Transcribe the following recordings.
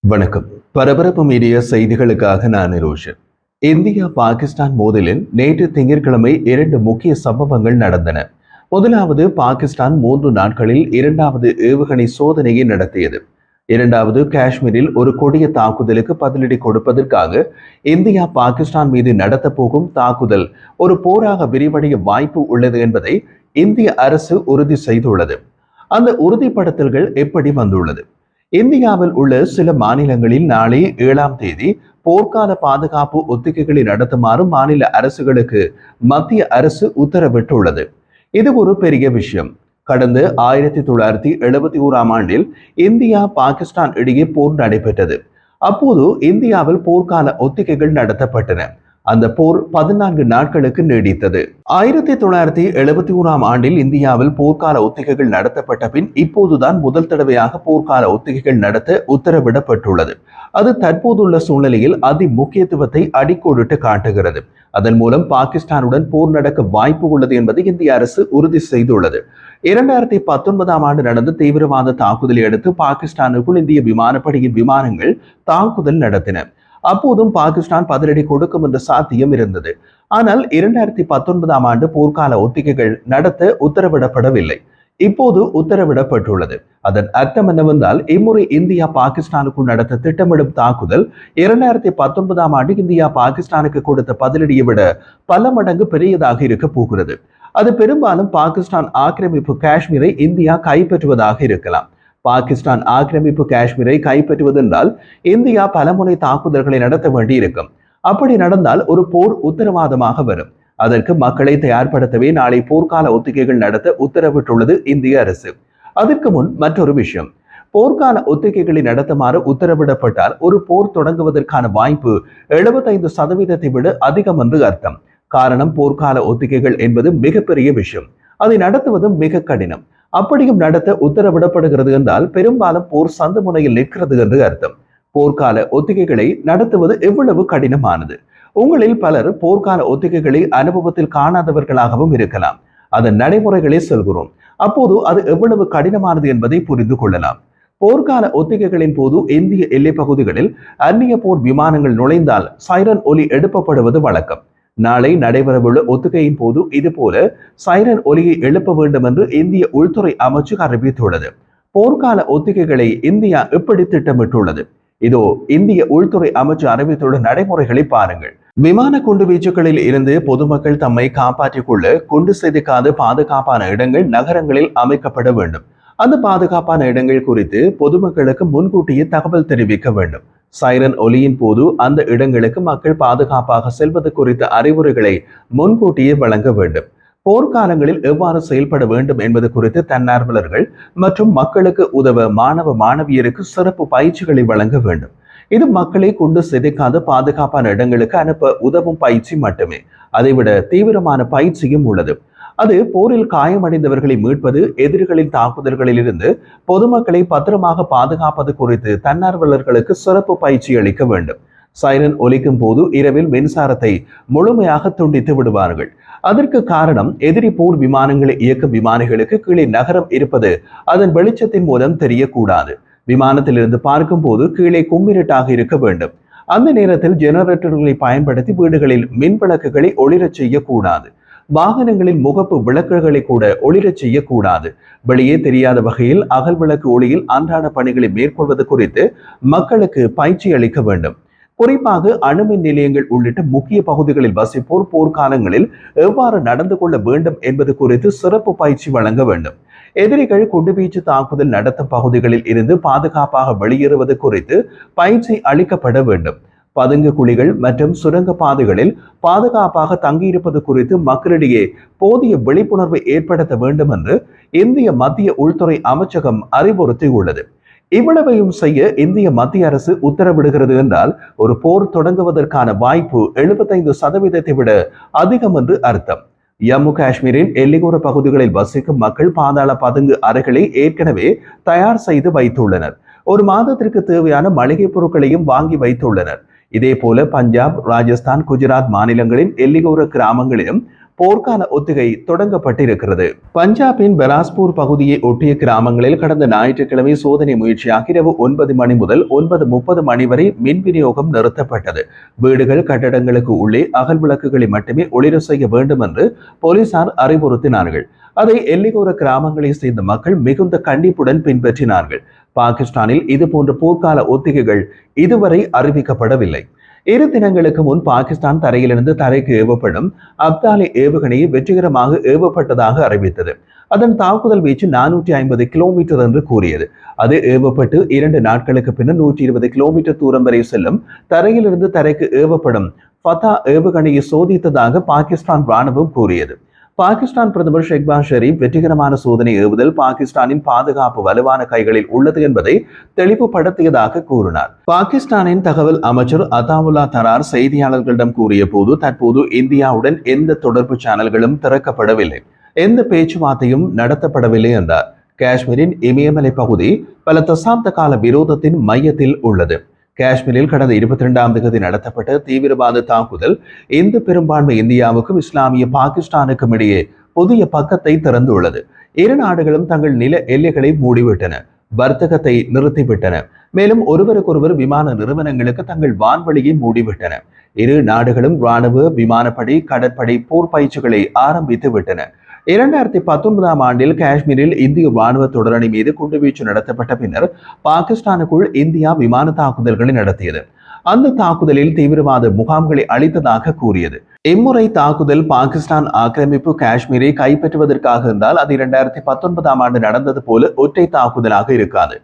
வணக்கம். பரபரப்பு மீடிய செய்திகளுக்காக நான் நிரோஷன். இந்தியா பாகிஸ்தான் மோதலில் நேற்று திங்கட்கிழமை 2 முக்கிய சம்பவங்கள் நடந்தன. முதலாவது, பாகிஸ்தான் 3 நாட்களில் 2வது ஏவுகணை சோதனையை நடத்தியது. இரண்டாவது, காஷ்மீரில் ஒரு கொடிய தாக்குதலுக்கு பதிலடி கொடுப்பதற்காக இந்தியா பாகிஸ்தான் மீது நடத்த போகும் தாக்குதல் ஒரு போராக விரிவடைய வாய்ப்பு உள்ளது என்பதை இந்திய அரசு உறுதி செய்துள்ளது. அந்த உறுதிப்படுத்தல்கள் எப்படி வந்துள்ளது? இந்தியாவில் உள்ள சில மாநிலங்களில் நாளை 7ஆம் தேதி போர்க்கால பாதுகாப்பு ஒத்திகைகளை நடத்துமாறு மாநில அரசுகளுக்கு மத்திய அரசு உத்தரவிட்டுள்ளது. இது ஒரு பெரிய விஷயம். கடந்த 1971ஆம் ஆண்டில் இந்தியா பாகிஸ்தான் இடையே போர் நடைபெற்றது. அப்போது இந்தியாவில் போர்க்கால ஒத்திகைகள் நடத்தப்பட்டன. அந்த போர் 14 நாட்களுக்கு நீடித்தது. 1971ஆம் ஆண்டில் இந்தியாவில் போர்க்கால ஒத்திகைகள் நடத்தப்பட்ட பின் இப்போதுதான் முதல் தடவையாக போர்க்கால ஒத்திகைகள் நடத்த உத்தரவிடப்பட்டுள்ளது. அது தற்போதுள்ள சூழ்நிலையில் அதி முக்கியத்துவத்தை அடிக்கோடிட்டு காட்டுகிறது. அதன் மூலம் பாகிஸ்தானுடன் போர் நடக்க வாய்ப்பு உள்ளது என்பதை இந்திய அரசு உறுதி செய்துள்ளது. 2019ஆம் ஆண்டு நடந்த தீவிரவாத தாக்குதலை அடுத்து பாகிஸ்தானுக்குள் இந்திய விமானப்படையின் விமானங்கள் தாக்குதல் நடத்தின. அப்போதும் பாகிஸ்தான் பதிலடி கொடுக்கும் என்ற சாத்தியம் இருந்தது. ஆனால் 2019ஆம் ஆண்டு போர்க்கால ஒத்திகைகள் நடத்த உத்தரவிடப்படவில்லை. இப்போது உத்தரவிடப்பட்டுள்ளது. அதன் அர்த்தம் என்னவென்றால், இம்முறை இந்தியா பாகிஸ்தானுக்குள் நடத்த திட்டமிடும் தாக்குதல் 2019ஆம் ஆண்டு இந்தியா பாகிஸ்தானுக்கு கொடுத்த பதிலடியை விட பல மடங்கு பெரியதாக இருக்க போகிறது. அது பெரும்பாலும் பாகிஸ்தான் ஆக்கிரமிப்பு காஷ்மீரை இந்தியா கைப்பற்றுவதாக இருக்கலாம். பாகிஸ்தான் ஆக்கிரமிப்பு காஷ்மீரை கைப்பற்றுவதென்றால் இந்தியா பலமுனை தாக்குதல்களை நடத்த வேண்டியிருக்கும். அப்படி நடந்தால் ஒரு போர் உத்தரவாதமாக வரும். அதற்கு மக்களை தயார்படுத்தவே நாளை போர்க்கால ஒத்திகைகள் நடத்த உத்தரவிட்டுள்ளது இந்திய அரசு. அதற்கு முன் மற்றொரு விஷயம். போர்க்கால ஒத்திகைகளை நடத்துமாறு உத்தரவிடப்பட்டால் ஒரு போர் தொடங்குவதற்கான வாய்ப்பு 75% விட அதிகம் என்று அர்த்தம். காரணம், போர்க்கால ஒத்திகைகள் என்பது மிகப்பெரிய விஷயம். அதை நடத்துவது மிக கடினம். அப்படியும் நடத்த உத்தரவிடப்படுகிறது என்றால் பெரும்பாலும் போர் சந்து முனையில் நிற்கிறது என்று அர்த்தம். போர்க்கால ஒத்திகைகளை நடத்துவது எவ்வளவு கடினமானது? உங்களில் பலர் போர்க்கால ஒத்திகைகளை அனுபவத்தில் காணாதவர்களாகவும் இருக்கலாம். அதன் நடைமுறைகளை சொல்கிறோம். அப்போது அது எவ்வளவு கடினமானது என்பதை புரிந்து கொள்ளலாம். போர்க்கால ஒத்திகைகளின் போது இந்திய எல்லை பகுதிகளில் அந்நிய போர் விமானங்கள் நுழைந்தால் சைரன் ஒலி எழுப்பப்படுவது வழக்கம். நாளை நடைபெறவுள்ள ஒத்திகையின் போது இதுபோல சைரன் ஒலியை எழுப்ப வேண்டும் என்று இந்திய உள்துறை அமைச்சு அறிவித்துள்ளது. போர்க்கால ஒத்திகைகளை இந்தியா எப்படி திட்டமிட்டுள்ளது? இதோ இந்திய உள்துறை அமைச்சு அறிவித்துள்ள நடைமுறைகளை பாருங்கள். விமான குண்டு வீச்சுகளில் இருந்து பொதுமக்கள் தம்மை காப்பாற்றிக் கொள்ள குண்டு சிதைக்காத பாதுகாப்பான இடங்கள் நகரங்களில் அமைக்கப்பட வேண்டும். அந்த பாதுகாப்பான இடங்கள் குறித்து பொதுமக்களுக்கு முன்கூட்டியே தகவல் தெரிவிக்க வேண்டும். சைரன் ஒலியின் போது அந்த இடங்களுக்கு மக்கள் பாதுகாப்பாக செல்வது குறித்த அறிவுரைகளை முன்கூட்டியே வழங்க வேண்டும். போர்க்காலங்களில் எவ்வாறு செயல்பட வேண்டும் என்பது குறித்து தன்னார்வலர்கள் மற்றும் மக்களுக்கு உதவ மாணவ மாணவியருக்கு சிறப்பு பயிற்சிகளை வழங்க வேண்டும். இது மக்களை கொண்டு சிதைக்காத பாதுகாப்பான இடங்களுக்கு அனுப்ப உதவும் பயிற்சி மட்டுமே. அதைவிட தீவிரமான பயிற்சியும் உள்ளது. அது போரில் காயமடைந்தவர்களை மீட்பது, எதிரிகளின் தாக்குதல்களில் இருந்து பொதுமக்களை பத்திரமாக பாதுகாப்பது குறித்து தன்னார்வலர்களுக்கு சிறப்பு பயிற்சி அளிக்க வேண்டும். சைரன் ஒலிக்கும் போது இரவில் மின்சாரத்தை முழுமையாக துண்டித்து விடுவார்கள். அதற்கு காரணம், எதிரி போர் விமானங்களை இயக்கும் விமானிகளுக்கு கீழே நகரம் இருப்பது அதன் வெளிச்சத்தின் மூலம் தெரியக்கூடாது. விமானத்திலிருந்து பார்க்கும் போது கீழே கும்மிரட்டாக இருக்க வேண்டும். அந்த நேரத்தில் ஜெனரேட்டர்களை பயன்படுத்தி வீடுகளில் மின் விளக்குகளை ஒளிரச் செய்யக்கூடாது. வாகனங்களின் முகப்பு விளக்குகளை கூட ஒளிரச் செய்யக்கூடாது. வெளியே தெரியாத வகையில் அகல் விளக்கு ஒளியில் அன்றாட பணிகளை மேற்கொள்வது குறித்து மக்களுக்கு பயிற்சி அளிக்க வேண்டும். குறிப்பாக அணுமின் நிலையங்கள் உள்ளிட்ட முக்கிய பகுதிகளில் வசிப்போர் போர்க்காலங்களில் எவ்வாறு நடந்து கொள்ள வேண்டும் என்பது குறித்து சிறப்பு பயிற்சி வழங்க வேண்டும். எதிரிகள் குண்டுவீச்சு தாக்குதல் நடத்தும் பகுதிகளில் இருந்து பாதுகாப்பாக வெளியேறுவது குறித்து பயிற்சி அளிக்கப்பட வேண்டும். பதுங்கு குழிகள் மற்றும் சுரங்க பாதைகளில் பாதுகாப்பாக தங்கியிருப்பது குறித்து மக்களிடையே போதிய விழிப்புணர்வை ஏற்படுத்த வேண்டும் என்று இந்திய மத்திய உள்துறை அமைச்சகம் அறிவுறுத்தியுள்ளது. இவ்வளவையும் செய்ய இந்திய மத்திய அரசு உத்தரவிடுகிறது என்றால் ஒரு போர் தொடங்குவதற்கான வாய்ப்பு 75% விட அதிகம் என்று அர்த்தம். ஜம்மு காஷ்மீரின் எல்லையோர பகுதிகளில் வசிக்கும் மக்கள் பாதாள பதுங்கு அறைகளை ஏற்கனவே தயார் செய்து வைத்துள்ளனர். ஒரு மாதத்திற்கு தேவையான மளிகை பொருட்களையும் வாங்கி வைத்துள்ளனர். இதே போல பஞ்சாப், ராஜஸ்தான், குஜராத் மாநிலங்களின் எல்லையோர கிராமங்களிலும் போர்க்கால ஒத்திகை தொடங்கப்பட்டிருக்கிறது. பஞ்சாபின் பெலாஸ்பூர் பகுதியை ஒட்டிய கிராமங்களில் கடந்த ஞாயிற்றுக்கிழமை சோதனை முயற்சியாக இரவு 9 மணி முதல் 9:30 மணி வரை மின் விநியோகம் நிறுத்தப்பட்டது. வீடுகள் கட்டடங்களுக்கு உள்ளே அகல் விளக்குகளை மட்டுமே ஒளிர செய்ய வேண்டும் என்று போலீசார் அறிவுறுத்தினார்கள். அதை எல்லையோர கிராமங்களை சேர்ந்த மக்கள் மிகுந்த கண்டிப்புடன் பின்பற்றினார்கள். பாகிஸ்தானில் இதுபோன்ற போர்க்கால ஒத்திகைகள் இதுவரை அறிவிக்கப்படவில்லை. 2 தினங்களுக்கு முன் பாகிஸ்தான் தரையிலிருந்து தரைக்கு ஏவப்படும் அப்தாலி ஏவுகணையை வெற்றிகரமாக ஏவப்பட்டதாக அறிவித்தது. அதன் தாக்குதல் வீச்சு 450 கிலோமீட்டர் என்று கூறியது. அது ஏவப்பட்டு 2 நாட்களுக்கு பின்னர் 120 கிலோமீட்டர் தூரம் வரை செல்லும் தரையிலிருந்து தரைக்கு ஏவப்படும் ஃபதா ஏவுகணையை சோதித்ததாக பாகிஸ்தான் ராணுவம் கூறியது. பாகிஸ்தான் பிரதமர் ஷெஹ்பாஸ் ஷெரீப் வெற்றிகரமான சோதனை ஏவுதல் பாகிஸ்தானின் பாதுகாப்பு வலுவான கைகளில் உள்ளது என்பதை தெளிவுபடுத்தியதாக கூறினார். பாகிஸ்தானின் தகவல் அமைச்சர் அதாவுல்லா தரார் செய்தியாளர்களிடம் கூறிய போது, தற்போது இந்தியாவுடன் எந்த தொடர்பு சேனல்களும் திறக்கப்படவில்லை, எந்த பேச்சுவார்த்தையும் நடத்தப்படவில்லை என்றார். காஷ்மீரின் இமயமலை பகுதி பல தசாப்த கால விரோதத்தின் மையத்தில் உள்ளது. காஷ்மீரில் கடந்த 22ஆம் தேதி நடத்தப்பட்ட தீவிரவாத தாக்குதல் இந்து பெரும்பான்மை இந்தியாவுக்கும் இஸ்லாமிய பாகிஸ்தானுக்கும் இடையே புதிய பக்கத்தை திறந்துள்ளது. 2 நாடுகளும் தங்கள் நில எல்லைகளை மூடிவிட்டன, வர்த்தகத்தை நிறுத்திவிட்டன, மேலும் ஒருவருக்கொருவர் விமான நிறுவனங்களுக்கு தங்கள் வான்வழியை மூடிவிட்டன. 2 நாடுகளும் இராணுவ, விமானப்படை, கடற்படை போர் பயிற்சிகளை ஆரம்பித்து விட்டன. 2019ஆம் ஆண்டில் காஷ்மீரில் இந்திய ராணுவ தொடரணி மீது குண்டுவீச்சு நடத்தப்பட்ட பின்னர் பாகிஸ்தானுக்குள் இந்தியா விமான தாக்குதல்களை நடத்தியது. அந்த தாக்குதலில் தீவிரவாத முகாம்களை அளித்ததாக கூறியது. இம்முறை தாக்குதல் பாகிஸ்தான் ஆக்கிரமிப்பு காஷ்மீரை கைப்பற்றுவதற்காக இருந்தால் அது 2019ஆம் ஆண்டு நடந்தது போல ஒற்றை தாக்குதலாக இருக்காது.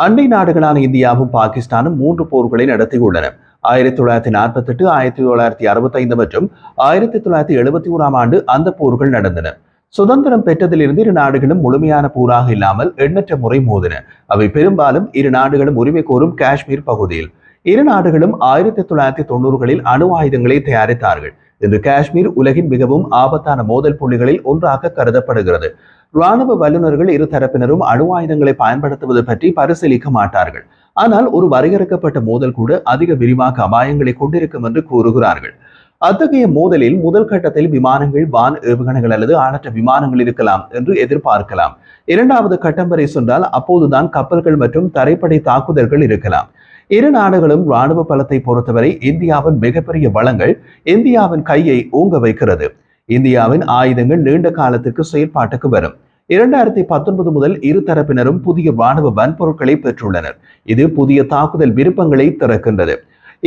அண்டை நாடுகளான இந்தியாவும் பாகிஸ்தானும் 3 போர்களை நடத்தியுள்ளன. 1948, 1965 மற்றும் 1971ஆம் ஆண்டு அந்த போர்கள் நடந்தன. சுதந்திரம் பெற்றதிலிருந்து 2 நாடுகளும் முழுமையான போராக இல்லாமல் எண்ணற்ற முறை மோதின. அவை பெரும்பாலும் 2 நாடுகளும் உரிமை கோரும் காஷ்மீர் பகுதியில். 2 நாடுகளும் 1990களில் அணு ஆயுதங்களை தயாரித்தார்கள். இன்று காஷ்மீர் உலகின் மிகவும் ஆபத்தான மோதல் புள்ளிகளில் ஒன்றாக கருதப்படுகிறது. ராணுவ வல்லுநர்கள் இரு தரப்பினரும் அணு ஆயுதங்களை பயன்படுத்துவது பற்றி பரிசீலிக்க மாட்டார்கள். ஆனால் ஒரு வரையறுக்கப்பட்ட மோதல் கூட அதிக விரிவாக்க அபாயங்களை கொண்டிருக்கும் என்று கூறுகிறார்கள். அத்தகைய மோதலில் முதல் கட்டத்தில் விமானங்கள், வான் ஏவுகணைகள் அல்லது ஆளற்ற விமானங்கள் இருக்கலாம் என்று எதிர்பார்க்கலாம். 2வது கட்டம் வரை சென்றால் அப்போதுதான் கப்பல்கள் மற்றும் தரைப்படை தாக்குதல்கள் இருக்கலாம். 2 நாடுகளும் ராணுவ பலத்தை பொறுத்தவரை இந்தியாவின் மிகப்பெரிய வளங்கள் இந்தியாவின் கையை ஓங்க வைக்கிறது. இந்தியாவின் ஆயுதங்கள் நீண்ட காலத்திற்கு செயல்பாட்டுக்கு வரும். 2019 முதல் இரு தரப்பினரும் புதிய ராணுவ வன்பொருட்களை பெற்றுள்ளனர். இது புதிய தாக்குதல் விருப்பங்களை திறக்கின்றது.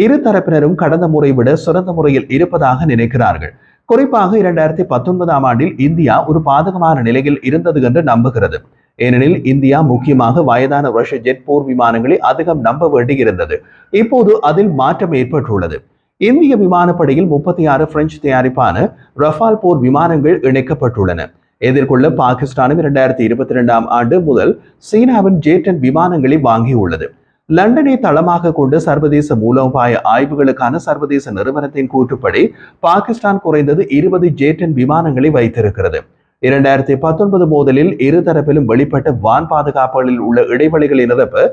இரு தரப்பினரும் கடந்த முறை விட சிறந்த முறையில் இருப்பதாக நினைக்கிறார்கள். குறிப்பாக 2019ஆம் ஆண்டில் இந்தியா ஒரு பாதகமான நிலையில் இருந்தது என்று நம்புகிறது. ஏனெனில் இந்தியா முக்கியமாக வயதான ரஷ்ய ஜெட் போர் விமானங்களை அதிகம் நம்ப வேண்டியிருந்தது. இப்போது அதில் மாற்றம் ஏற்பட்டுள்ளது. இந்திய விமானப்படையில் 36 பிரெஞ்சு தயாரிப்பான ரஃபால் போர் விமானங்கள் இணைக்கப்பட்டுள்ளன. எதிர்கொள்ள பாகிஸ்தானும் 2022ஆம் ஆண்டு முதல் சீனாவின் J-10 விமானங்களை வாங்கியுள்ளது. லண்டனை தளமாக கொண்டு சர்வதேச மூலோபாய ஆய்வுகளுக்கான சர்வதேச நிறுவனத்தின் கூற்றுப்படி பாகிஸ்தான் குறைந்தது 20 J-10 விமானங்களை வைத்திருக்கிறது. 2019 மோதலில் இருதரப்பிலும் வெளிப்பட்ட வான் பாதுகாப்புகளில் உள்ள இடைவெளிகளை நிரப்ப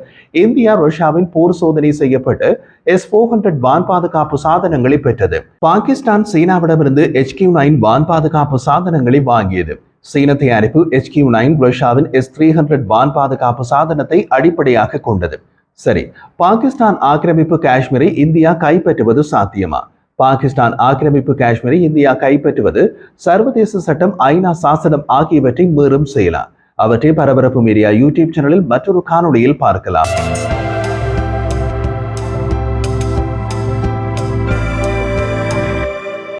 இந்தியா ரஷ்யாவின் போர் சோதனை செய்யப்பட்ட S-400 வான் பாதுகாப்பு சாதனங்களை பெற்றது. பாகிஸ்தான் சீனாவிடமிருந்து HQ-9 வான் பாதுகாப்பு சாதனங்களை வாங்கியது. சீன தயாரிப்பு HQ-9 ரஷ்யாவின் S-300 வான் பாதுகாப்பு சாதனத்தை அடிப்படையாக கொண்டது. சரி, பாகிஸ்தான் ஆக்கிரமிப்பு காஷ்மீரை இந்தியா கைப்பற்றுவது சாத்தியமா? பாகிஸ்தான் ஆக்கிரமிப்பு காஷ்மீரை இந்தியா கைப்பற்றுவது சர்வதேச சட்டம், ஐநா சாசனம் ஆகியவற்றை மீறும் செய்யலாம். அவற்றை பரபரப்பு மீடியா யூடியூப் சேனலில் மற்றொரு காணொளியில் பார்க்கலாம்.